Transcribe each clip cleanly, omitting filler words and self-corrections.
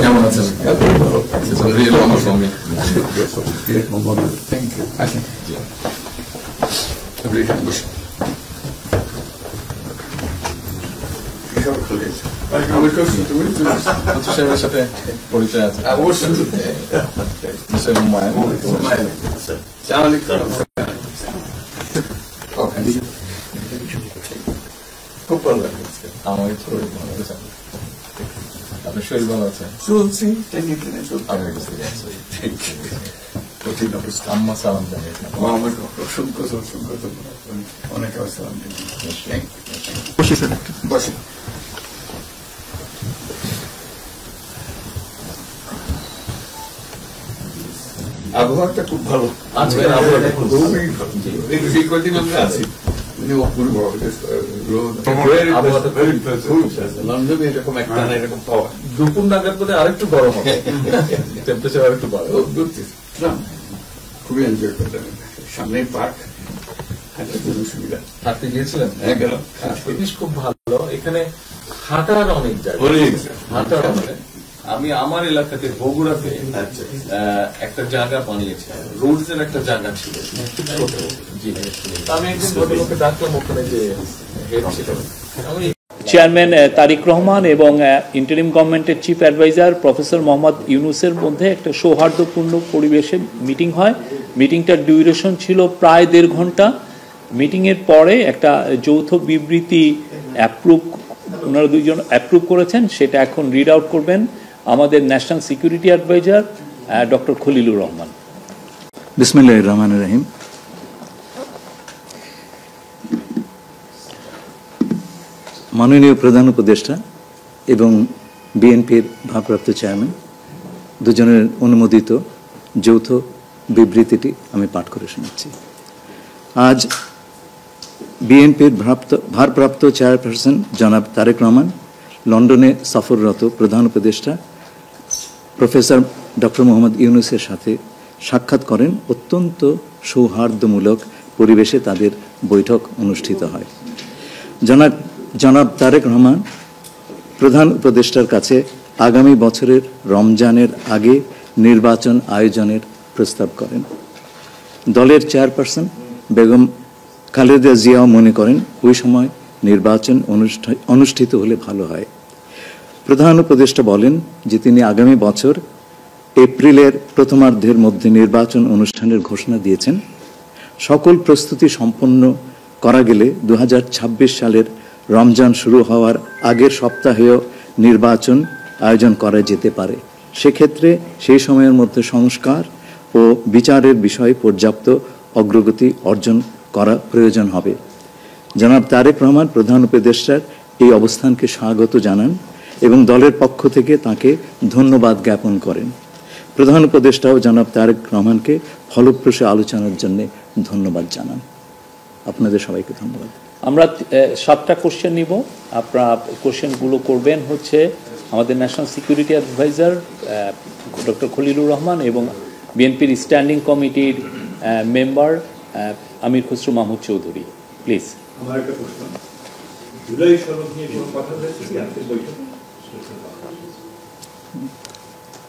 কেমন আছেন? সাথে পরিচয় আছে অবশ্যই। খুব ভালো লাগে আমার। আপনার শরীর ভালো আছে? চলছি, আম্মা সালাম জানিয়ে অসংখ্য অনেক সালাম। বসে আবহাওয়াটা খুব ভালো আজকের আবহাওয়াটা আছি। লন্ডনে এরকম একটা না এরকম পাওয়া দুপুর নাগাদ বোধ আরেকটু গরম হবে, টেম্পারেচার আরেকটু বাড়ে। খুবই এনজয় করতেন। সামনে পার্ক, সুবিধা। হাঁটতে গিয়েছিলেন? জিনিস খুব ভালো এখানে হাঁটার অনেক জায়গা, হাঁটার আমি আমার এলাকাতে বগুড়াতে একটা জায়গা বানিয়েছি, রোডস এর একটা জায়গা ছিল, আমি একদিন ভদ্রলোককে ডাকলাম ওখানে যে হেড ছিল। চেয়ারম্যান তারিক রহমান এবং ইন্টারিম গভর্নমেন্টের চিফ অ্যাডভাইজার প্রফেসর মোহাম্মদ ইউনুসের মধ্যে একটা সৌহার্দ্যপূর্ণ পরিবেশে মিটিং হয়। মিটিংটার ডিউরেশন ছিল প্রায় 1.5 ঘন্টা। মিটিংয়ের পরে একটা যৌথ বিবৃতি ওনারা দুইজন অ্যাপ্রুভ করেছেন, সেটা এখন রিড আউট করবেন আমাদের national security adviser doctor Khalilur Rahman. বিসমিল্লাহির রহমানির রহিম। মাননীয় প্রধান উপদেষ্টা এবং বিএনপির ভারপ্রাপ্ত চেয়ারম্যান দুজনের অনুমোদিত যৌথ বিবৃতিটি আমি পাঠ করে শোনাচ্ছি। আজ বিএনপির ভারপ্রাপ্ত চেয়ারপারসন জনাব তারেক রহমান লন্ডনে সফররত প্রধান উপদেষ্টা প্রফেসর ডক্টর মোহাম্মদ ইউনুসের সাথে সাক্ষাৎ করেন। অত্যন্ত সৌহার্দ্যমূলক পরিবেশে তাদের বৈঠক অনুষ্ঠিত হয়। জনাব তারেক রহমান প্রধান উপদেষ্টার কাছে আগামী বছরের রমজানের আগে নির্বাচন আয়োজনের প্রস্তাব করেন। দলের চেয়ারপারসন বেগম খালেদা জিয়াও মনে করেন ওই সময় নির্বাচন অনুষ্ঠিত হলে ভালো হয়। প্রধান উপদেষ্টা বলেন যে তিনি আগামী বছর এপ্রিলের প্রথমার্ধের মধ্যে নির্বাচন অনুষ্ঠানের ঘোষণা দিয়েছেন। সকল প্রস্তুতি সম্পন্ন করা গেলে 2026 সালের রমজান শুরু হওয়ার আগের সপ্তাহেও নির্বাচন আয়োজন করা যেতে পারে। সেক্ষেত্রে সেই সময়ের মধ্যে সংস্কার ও বিচারের বিষয়ে পর্যাপ্ত অগ্রগতি অর্জন করা প্রয়োজন হবে। জনাব তারেক রহমান প্রধান উপদেষ্টার এই অবস্থানকে স্বাগত জানান এবং দলের পক্ষ থেকে তাকে ধন্যবাদ জ্ঞাপন করেন। প্রধান উপদেষ্টাও জনাব তারেক রহমানকে ফলপ্রসূ আলোচনার জন্য ধন্যবাদ জানান। আপনাদের সবাইকে ধন্যবাদ। আমরা 7টা কোশ্চেন নিব। আপনারা কোশ্চেনগুলো করবেন হচ্ছে আমাদের national security adviser doctor Khalilur Rahman এবং বিএনপির স্ট্যান্ডিং কমিটির মেম্বার আমির খসরু মাহমুদ চৌধুরী। প্লিজ। আমার একটা প্রশ্ন, জুলাই সনদ নিয়ে কোনো কথা হয়েছে কি আজকের বৈঠকে?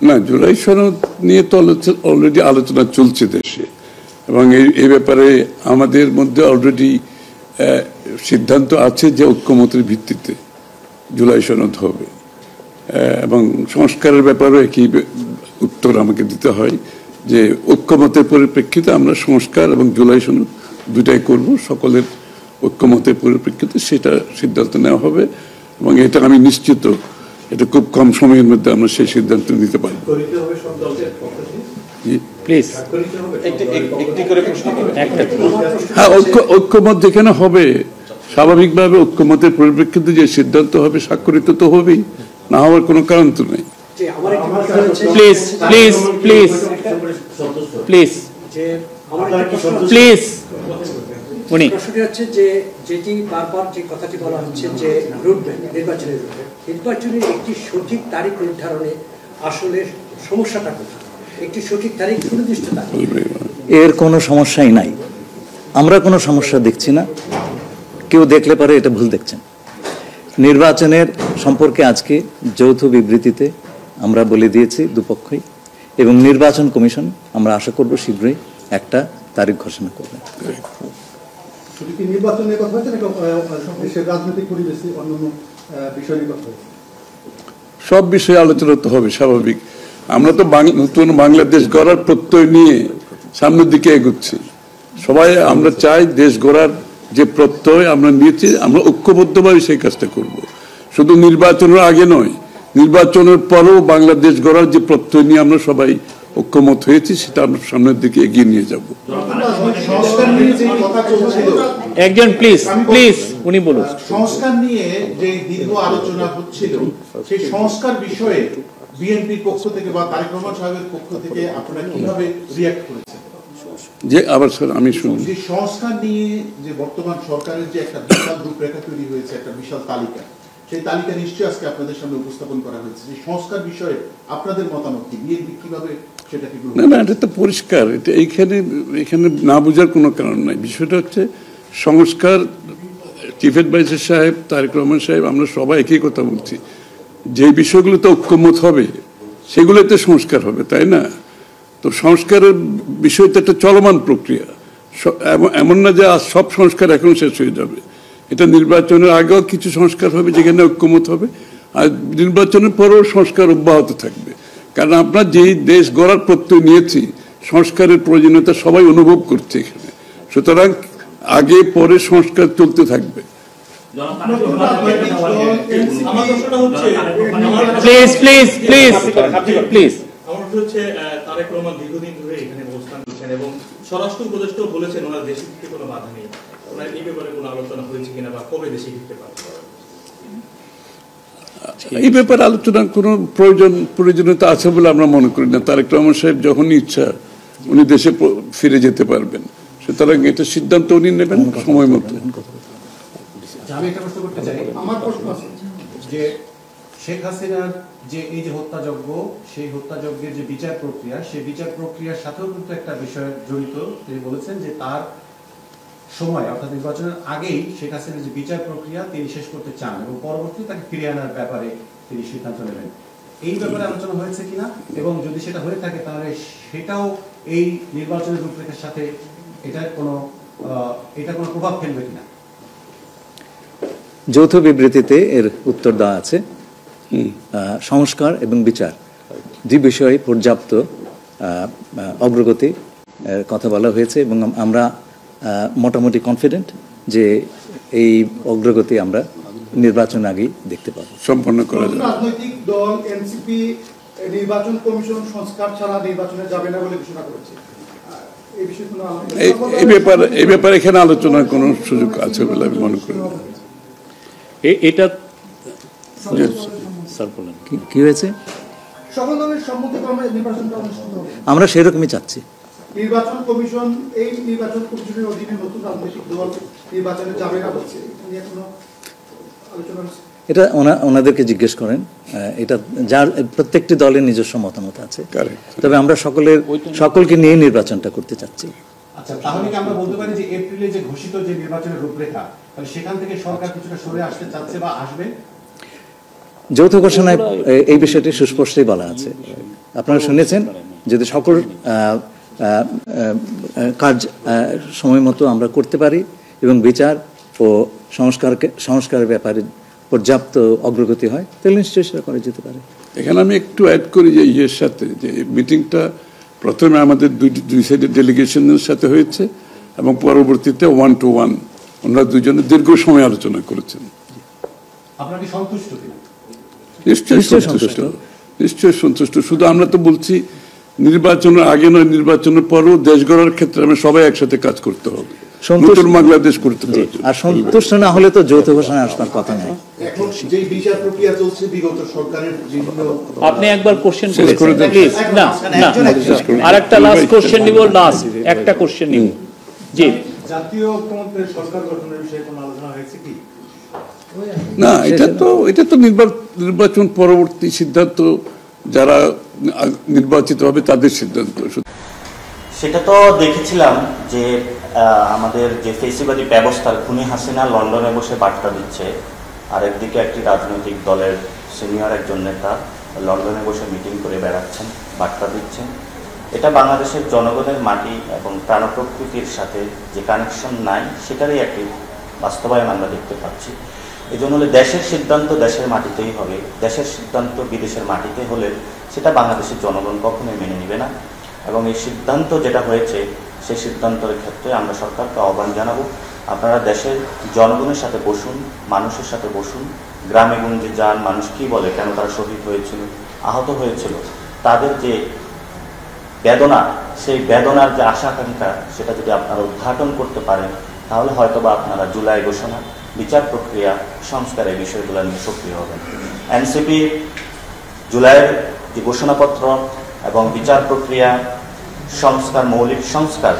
না, জুলাই সনদ নিয়ে তো অলরেডি আলোচনা চলছে দেশে, এবং এই ব্যাপারে আমাদের মধ্যে অলরেডি সিদ্ধান্ত আছে যে ঐক্যমতের ভিত্তিতে জুলাই সনদ হবে, এবং সংস্কারের ব্যাপারে কি উত্তর আমাকে দিতে হয় যে ঐক্যমতের পরিপ্রেক্ষিতে আমরা সংস্কার এবং জুলাই সনদ দুটাই করব। সকলের ঐক্যমতের পরিপ্রেক্ষিতে সেটা সিদ্ধান্ত নেওয়া হবে, এবং এটা আমি নিশ্চিত এটা খুব কম সময়ের মধ্যে আমরা সেই সিদ্ধান্ত নিতে পারব। হ্যাঁ, ঐক্যমত যেখানে হবে স্বাভাবিকভাবে ঐক্যমতের পরিপ্রেক্ষিতে যে সিদ্ধান্ত হবে স্বাক্ষরিত তো হবেই, না হওয়ার কোনো কারণ তো নেই। Please please please please please. উনি প্রশ্নটি হচ্ছে যে যেটি বারবার যে কথাটি বলা হচ্ছে যে রুটম্যাপ নির্বাচনের একটি সঠিক তারিখ নির্ধারণে আসলে সমস্যাটা কোথায়? একটি সঠিক তারিখ সুনির্দিষ্টতা এর কোনো সমস্যাই নাই, আমরা কোনো সমস্যা দেখছি না। কেউ দেখলে পারে এটা ভুল দেখছেন। নির্বাচনের সম্পর্কে আজকে যৌথ বিবৃতিতে আমরা বলে দিয়েছি দুপক্ষই, এবং নির্বাচন কমিশন আমরা আশা করব শীঘ্রই একটা তারিখ ঘোষণা করবে। শুধু কি নির্বাচন নিয়ে কথা হচ্ছে নাকি দেশের রাজনৈতিক পরিবেশে অন্যান্য বিষয় নিয়ে কথা হচ্ছে? সব বিষয়ে আলোচনা তো হবে, স্বাভাবিক। আমরা তো নতুন বাংলাদেশ গড়ার প্রত্যয় নিয়ে সামনের দিকে এগোচ্ছি। সবাই আমরা চাই দেশ গড়ার যে প্রত্যয় আমরা নিয়েছি, আমরা ঐক্যবদ্ধভাবে সেই কাজটা করব। শুধু নির্বাচনের আগে নয়, নির্বাচনের পরেও বাংলাদেশ গড়ার যে প্রত্যয় নিয়ে আমরা সবাই ঐক্যমত হয়েছি, সেটা আমরা সামনের দিকে এগিয়ে নিয়ে যাব। একজন প্লিজ উনি বলুন। সংস্কার নিয়ে যে দীর্ঘ আলোচনা হচ্ছিল, সেই সংস্কার বিষয়ে বিএনপির পক্ষ থেকে বা তারেক রহমান সাহেবের পক্ষ থেকে আপনারা কিভাবে রিঅ্যাক্ট করেছেন? যে আবার স্যার আমি শুনি, যে সংস্কার নিয়ে যে বর্তমান সরকারের যে একটা বিশাল রূপরেখা তৈরি হয়েছে, একটা বিশাল তালিকা, সেই তালিকা নিশ্চয়ই আজকে আপনাদের সামনে উপস্থাপন করা হয়েছে। যে সংস্কার বিষয়ে আপনাদের মতামত কি, বিএনপি কিভাবে সেটাকে? না, এটা তো পরিষ্কার। এটা এখানে না বোঝার কোনো কারণ নাই। বিষয়টা হচ্ছে সংস্কার। চিফ অ্যাডভাইজার সাহেব, তারেক রহমান সাহেব, আমরা সবাই একই কথা বলছি, যে বিষয়গুলোতে ঐক্যমত হবে সেগুলোতে সংস্কার হবে, তাই না? তো সংস্কারের বিষয়টা একটা চলমান প্রক্রিয়া। এমন না যে আজ সব সংস্কার এখন শেষ হয়ে যাবে। এটা নির্বাচনের আগেও কিছু সংস্কার হবে যেখানে ঐক্যমত হবে, আর নির্বাচনের পরেও সংস্কার অব্যাহত থাকবে। কারণ আমরা যেই দেশ গড়ার প্রত্যয় নিয়েছি, সংস্কারের প্রয়োজনীয়তা সবাই অনুভব করছে এখানে। সুতরাং আগে পরে সংস্কার চলতে থাকবে। তারেক রহমান দীর্ঘদিন ধরে এখানে অবস্থান করছেন এবং স্বরাষ্ট্র উপদেষ্টাও বলেছেন ওনার দেশে ফিরতে কোনো বাধা নেই। ওনার এই ব্যাপারে কোনো আলোচনা হয়েছে কিনা বা কবে দেশে ফিরতে পারবে? এই ব্যাপারে আলোচনার কোনো প্রয়োজনীয়তা আছে বলে আমরা মনে করি না। তারেক রহমান সাহেব যখনই ইচ্ছা উনি দেশে ফিরে যেতে পারবেন, সুতরাং এটা সিদ্ধান্ত উনি নেবেন সময় মতো। আমি একটা প্রশ্ন করতে চাই। আমার প্রশ্ন আছে যে শেখ হাসিনার যে এই যে হত্যাযজ্ঞ, সেই হত্যাযজ্ঞের যে বিচার প্রক্রিয়া, সেই বিচার প্রক্রিয়ার সাথেও কিন্তু একটা বিষয় জড়িত। তিনি বলেছেন যে তার সময় অর্থাৎ নির্বাচনের আগেই শেখ হাসিনার যে বিচার প্রক্রিয়া তিনি শেষ করতে চান এবং পরবর্তীতে তাকে ফিরিয়ে আনার ব্যাপারে তিনি সিদ্ধান্ত নেবেন। এই ব্যাপারে আলোচনা হয়েছে কিনা, এবং যদি সেটা হয়ে থাকে তাহলে সেটাও এই নির্বাচনের রূপরেখার সাথে এটা কোনো প্রভাব ফেলবে কিনা? যৌথ বিবৃতিতে এর উত্তর দেওয়া আছে। সংস্কার এবং বিচার দুই বিষয়ে পর্যাপ্ত অগ্রগতি কথা বলা হয়েছে, এবং আমরা মোটামুটি কনফিডেন্ট যে এই অগ্রগতি আমরা নির্বাচন আগেই দেখতে পাবো। সম্পন্ন করা যাবে। রাজনৈতিক দল এনসিপি নির্বাচন কমিশন সংস্কার ছাড়া নির্বাচনে যাবে না বলে ঘোষণা করেছে। এই ব্যাপারে এখানে আলোচনার কোনো সুযোগ আছে বলে আমি মনে করি না। এটা কি হয়েছে? আমরা সেরকমই চাচ্ছি। নির্বাচন কমিশন এই নির্বাচন কমিশনের অধীনে নতুন রাজনৈতিক দল নির্বাচনে যাবে না বলছে, এটা ওনাদেরকে জিজ্ঞেস করেন। এটা যার প্রত্যেকটি দলের নিজস্ব মতামত আছে, তবে আমরা সকলকে নিয়ে নির্বাচনটা করতে চাচ্ছি। আচ্ছা, তাহলে কি আমরা বলতে পারি যে এপ্রিলে যে ঘোষিত যে নির্বাচনের রূপরেখা, তাহলে সেখান থেকে সরকার কিছুটা সরে আসতে চাচ্ছে বা আসবে? যৌথ ঘোষণায় এই বিষয়টি সুস্পষ্টই বলা আছে। আপনারা শুনেছেন, যদি সকল কাজ সময় মতো আমরা করতে পারি এবং বিচার ও সংস্কারের ব্যাপারে পর্যাপ্ত অগ্রগতি হয়, তাহলে নিশ্চয়ই সেটা করা যেতে পারে। এখানে আমি একটু অ্যাড করি যে ইয়ের সাথে, যে মিটিংটা প্রথমে আমাদের দুই সাইডের ডেলিগেশনের সাথে হয়েছে এবং পরবর্তীতে 1-to-1 ওনারা দুজনে দীর্ঘ সময় আলোচনা করেছেন। আপনারা কি সন্তুষ্ট কিনা? নিশ্চয়ই সন্তুষ্ট। শুধু আমরা তো বলছি নির্বাচনের আগে নয়, নির্বাচনের পরেও দেশ গড়ার ক্ষেত্রে আমরা সবাই একসাথে কাজ করতে হবে, নতুন বাংলাদেশ করতে হবে। আর সন্তুষ্ট না হলে তো যৌথ ঘোষণা আসবার কথা নয়। এখন যে বিচার প্রক্রিয়া চলছে বিগত সরকারের বিভিন্ন, আপনি একবার কোশ্চেন করেছেন প্লিজ। না আরেকটা লাস্ট কোশ্চেন নিব, লাস্ট একটা কোশ্চেন নিব। জি, জাতীয় ঐক্যমত্যের সরকার গঠনের বিষয়ে কোনো আলোচনা হয়েছে কি? না, এটা তো নির্বাচন পরবর্তী সিদ্ধান্ত যারা নির্বাচিত হবে তাদের সিদ্ধান্ত। সেটা তো দেখেছিলাম যে আমাদের যে ফেসিবাদী ব্যবস্থার খুনি হাসিনা লন্ডনে বসে বার্তা দিচ্ছে, আর একদিকে একটি রাজনৈতিক দলের সিনিয়র একজন নেতা লন্ডনে বসে মিটিং করে বেড়াচ্ছেন, বার্তা দিচ্ছেন। এটা বাংলাদেশের জনগণের মাটি এবং প্রাণপ্রকৃতির সাথে যে কানেকশন নাই সেটারই একটি বাস্তবায়ন আমরা দেখতে পাচ্ছি। এই জন্য দেশের সিদ্ধান্ত দেশের মাটিতেই হবে, দেশের সিদ্ধান্ত বিদেশের মাটিতে হলে সেটা বাংলাদেশের জনগণ কখনোই মেনে নেবে না। এবং এই সিদ্ধান্ত যেটা হয়েছে সেই সিদ্ধান্তের ক্ষেত্রে আমরা সরকারকে আহ্বান জানাবো, আপনারা দেশের জনগণের সাথে বসুন, মানুষের সাথে বসুন, গ্রামে গঞ্জে যান, মানুষ কি বলে, কেন তারা শহীদ হয়েছিল, আহত হয়েছিল, তাদের যে বেদনা, সেই বেদনার যে আশা আকাঙ্ক্ষা সেটা যদি আপনারা উদ্ঘাটন করতে পারেন তাহলে হয়তোবা আপনারা জুলাই ঘোষণা, বিচার প্রক্রিয়া, সংস্কারের বিষয়গুলো নিয়ে সক্রিয় হবেন। এনসিপি জুলাইয়ের যে ঘোষণাপত্র এবং বিচার প্রক্রিয়া, সংস্কার, মৌলিক সংস্কার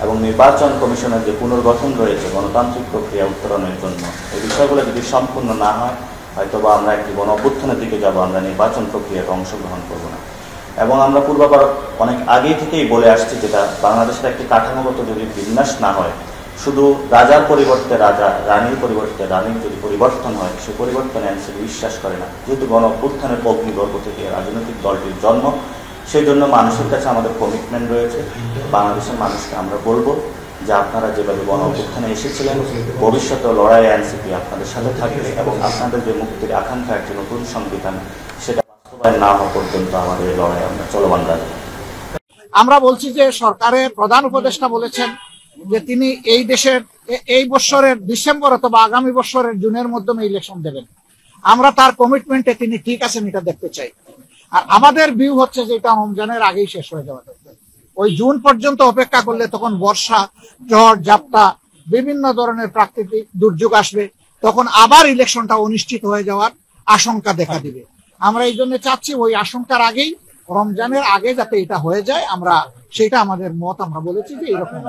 এবং নির্বাচন কমিশনের যে পুনর্গঠন রয়েছে গণতান্ত্রিক প্রক্রিয়া উত্তরণের জন্য, এই বিষয়গুলো যদি সম্পূর্ণ না হয় হয়তোবা আমরা একটি গণ অভ্যুত্থানের দিকে যাব, আমরা নির্বাচন প্রক্রিয়াতে অংশগ্রহণ করব না। এবং আমরা পূর্বাপর অনেক আগে থেকেই বলে আসছি, যেটা বাংলাদেশের একটি কাঠামোগত যদি বিন্যাস না হয়, শুধু রাজার পরিবর্তে রাজা, রানীর পরিবর্তে রানীর যদি পরিবর্তন হয়, সে পরিবর্তনে এনসিপি বিশ্বাস করে না। যেহেতু গণ অভ্যুত্থানের অগ্নিগর্ভ থেকে রাজনৈতিক দলটির জন্ম, সেই জন্য মানুষের কাছে আমাদের কমিটমেন্ট রয়েছে। বাংলাদেশের মানুষকে আমরা বলবো যে আপনারা যেভাবে গণ অভ্যুত্থানে এসেছিলেন, ভবিষ্যতে লড়াইয়ে এনসিপি আপনাদের সাথে থাকবে এবং আপনাদের যে মুক্তির আকাঙ্ক্ষা একটি নতুন সংবিধান সেটা বাস্তবায়ন না হওয়া পর্যন্ত আমাদের এই লড়াই আমরা চলমান রাখবো। আমরা বলছি যে সরকারের প্রধান উপদেষ্টা বলেছেন যে তিনি এই দেশের এই বছরের ডিসেম্বর অথবা আগামী বছরের জুনের মাধ্যমে ইলেকশন দেবেন। আমরা তার কমিটমেন্টে তিনি ঠিক আছেন এটা দেখতে চাই। আর আমাদের ভিউ হচ্ছে যে এটা রমজানের আগেই শেষ হয়ে যাওয়া দরকার। ওই জুন পর্যন্ত অপেক্ষা করলে তখন বর্ষা, ঝড়, ঝাপটা, বিভিন্ন ধরনের প্রাকৃতিক দুর্যোগ আসবে, তখন আবার ইলেকশনটা অনিশ্চিত হয়ে যাওয়ার আশঙ্কা দেখা দিবে। আমরা এই জন্য চাচ্ছি ওই আশঙ্কার আগেই, রমজানের আগে যাতে এটা হয়ে যায়, আমরা সেটা আমাদের মত আমরা বলেছি যে এরকম